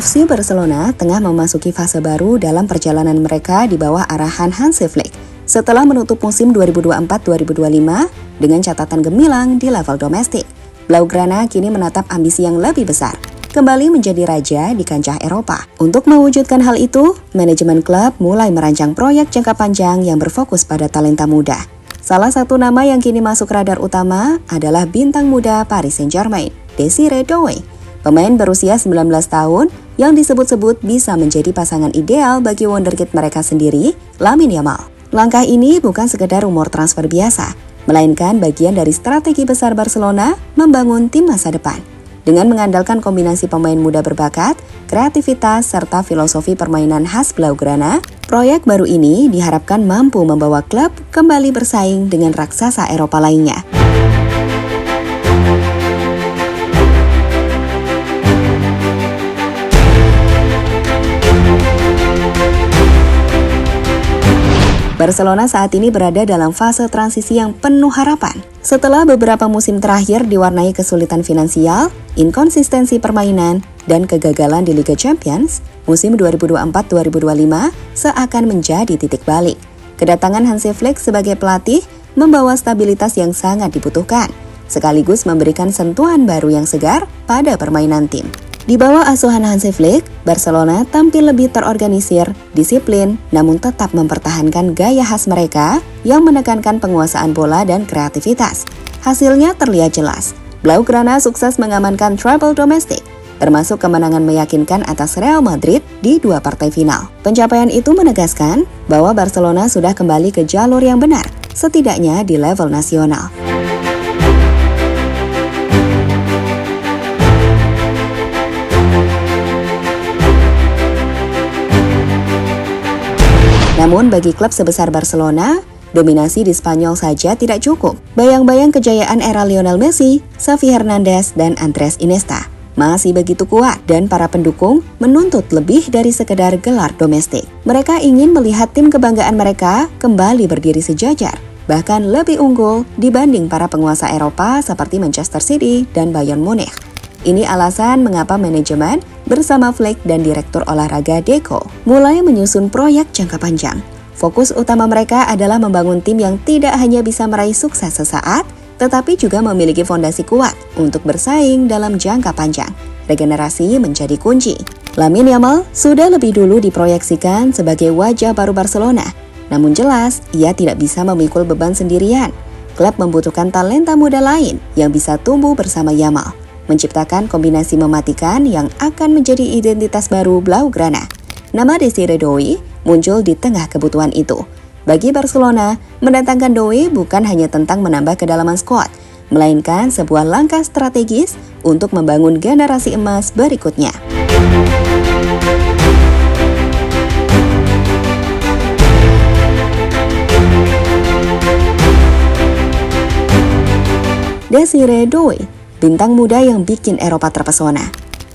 FC Barcelona tengah memasuki fase baru dalam perjalanan mereka di bawah arahan Hansi Flick setelah menutup musim 2024-2025 dengan catatan gemilang di level domestik. Blaugrana kini menatap ambisi yang lebih besar, kembali menjadi raja di kancah Eropa. Untuk mewujudkan hal itu, manajemen klub mulai merancang proyek jangka panjang yang berfokus pada talenta muda. Salah satu nama yang kini masuk radar utama adalah bintang muda Paris Saint-Germain, Désiré Doué. Pemain berusia 19 tahun yang disebut-sebut bisa menjadi pasangan ideal bagi wonderkid mereka sendiri, Lamine Yamal. Langkah ini bukan sekedar rumor transfer biasa, melainkan bagian dari strategi besar Barcelona membangun tim masa depan. Dengan mengandalkan kombinasi pemain muda berbakat, kreativitas, serta filosofi permainan khas Blaugrana, proyek baru ini diharapkan mampu membawa klub kembali bersaing dengan raksasa Eropa lainnya. Barcelona saat ini berada dalam fase transisi yang penuh harapan. Setelah beberapa musim terakhir diwarnai kesulitan finansial, inkonsistensi permainan, dan kegagalan di Liga Champions, musim 2024-2025 seakan menjadi titik balik. Kedatangan Hansi Flick sebagai pelatih membawa stabilitas yang sangat dibutuhkan, sekaligus memberikan sentuhan baru yang segar pada permainan tim. Di bawah asuhan Hansi Flick, Barcelona tampil lebih terorganisir, disiplin, namun tetap mempertahankan gaya khas mereka yang menekankan penguasaan bola dan kreativitas. Hasilnya terlihat jelas. Blaugrana sukses mengamankan treble domestik, termasuk kemenangan meyakinkan atas Real Madrid di 2 partai final. Pencapaian itu menegaskan bahwa Barcelona sudah kembali ke jalur yang benar, setidaknya di level nasional. Namun bagi klub sebesar Barcelona, dominasi di Spanyol saja tidak cukup. Bayang-bayang kejayaan era Lionel Messi, Xavi Hernandez, dan Andrés Iniesta masih begitu kuat dan para pendukung menuntut lebih dari sekedar gelar domestik. Mereka ingin melihat tim kebanggaan mereka kembali berdiri sejajar, bahkan lebih unggul dibanding para penguasa Eropa seperti Manchester City dan Bayern Munich. Ini alasan mengapa manajemen bersama Flick dan Direktur Olahraga Deco mulai menyusun proyek jangka panjang. Fokus utama mereka adalah membangun tim yang tidak hanya bisa meraih sukses sesaat, tetapi juga memiliki fondasi kuat untuk bersaing dalam jangka panjang. Regenerasi menjadi kunci. Lamine Yamal sudah lebih dulu diproyeksikan sebagai wajah baru Barcelona, namun jelas ia tidak bisa memikul beban sendirian. Klub membutuhkan talenta muda lain yang bisa tumbuh bersama Yamal, menciptakan kombinasi mematikan yang akan menjadi identitas baru Blaugrana. Nama Désiré Doué muncul di tengah kebutuhan itu. Bagi Barcelona, mendatangkan Doué bukan hanya tentang menambah kedalaman skuad, melainkan sebuah langkah strategis untuk membangun generasi emas berikutnya. Désiré Doué, bintang muda yang bikin Eropa terpesona.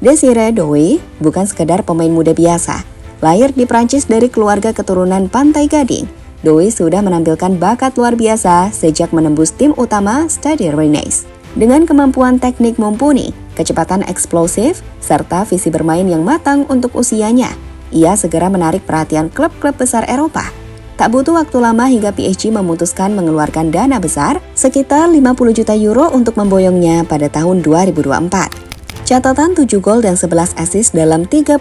Désiré Doué bukan sekedar pemain muda biasa. Lahir di Prancis dari keluarga keturunan Pantai Gading, Doué sudah menampilkan bakat luar biasa sejak menembus tim utama Stade Rennais. Dengan kemampuan teknik mumpuni, kecepatan eksplosif, serta visi bermain yang matang untuk usianya, ia segera menarik perhatian klub-klub besar Eropa. Tak butuh waktu lama hingga PSG memutuskan mengeluarkan dana besar sekitar 50 juta euro untuk memboyongnya pada tahun 2024. Catatan 7 gol dan 11 assist dalam 39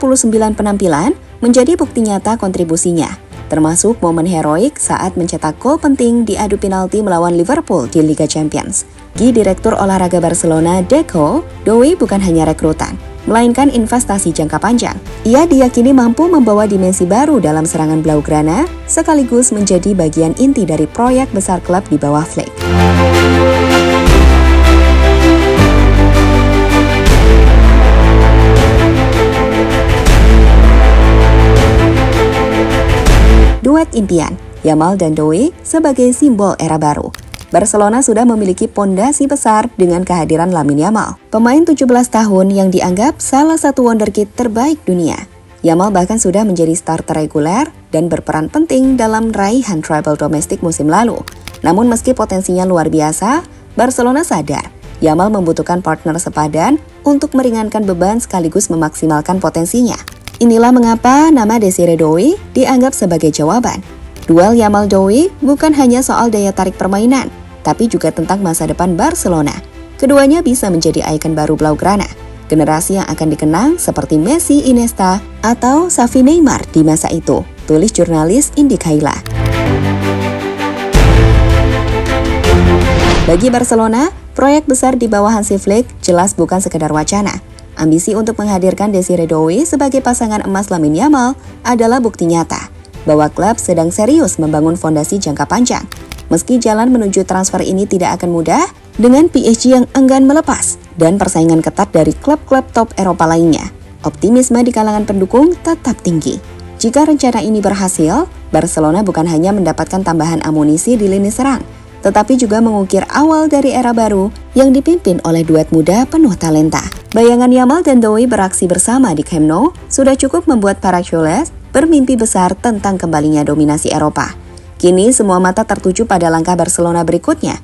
penampilan menjadi bukti nyata kontribusinya, termasuk momen heroik saat mencetak gol penting di adu penalti melawan Liverpool di Liga Champions. Di Direktur Olahraga Barcelona, Deco, Doué bukan hanya rekrutan, melainkan investasi jangka panjang. Ia diyakini mampu membawa dimensi baru dalam serangan Blaugrana, sekaligus menjadi bagian inti dari proyek besar klub di bawah Flick. Duet impian, Yamal dan Doué sebagai simbol era baru. Barcelona sudah memiliki pondasi besar dengan kehadiran Lamine Yamal, pemain 17 tahun yang dianggap salah satu wonderkid terbaik dunia. Yamal bahkan sudah menjadi starter reguler dan berperan penting dalam raihan treble domestik musim lalu. Namun meski potensinya luar biasa, Barcelona sadar Yamal membutuhkan partner sepadan untuk meringankan beban sekaligus memaksimalkan potensinya. Inilah mengapa nama Desire Doué dianggap sebagai jawaban. Duel Yamal-Doué bukan hanya soal daya tarik permainan, tapi juga tentang masa depan Barcelona. Keduanya bisa menjadi ikon baru Blaugrana, generasi yang akan dikenang seperti Messi, Iniesta, atau Xavi, Neymar di masa itu, tulis jurnalis Indi Kaila. Bagi Barcelona, proyek besar di bawah Hansi Flick jelas bukan sekedar wacana. Ambisi untuk menghadirkan Desire Doué sebagai pasangan emas Lamine Yamal adalah bukti nyata bahwa klub sedang serius membangun fondasi jangka panjang. Meski jalan menuju transfer ini tidak akan mudah, dengan PSG yang enggan melepas dan persaingan ketat dari klub-klub top Eropa lainnya, optimisme di kalangan pendukung tetap tinggi. Jika rencana ini berhasil, Barcelona bukan hanya mendapatkan tambahan amunisi di lini serang, tetapi juga mengukir awal dari era baru yang dipimpin oleh duet muda penuh talenta. Bayangan Yamal dan Doué beraksi bersama di Camp Nou sudah cukup membuat para culés bermimpi besar tentang kembalinya dominasi Eropa. Kini semua mata tertuju pada langkah Barcelona berikutnya,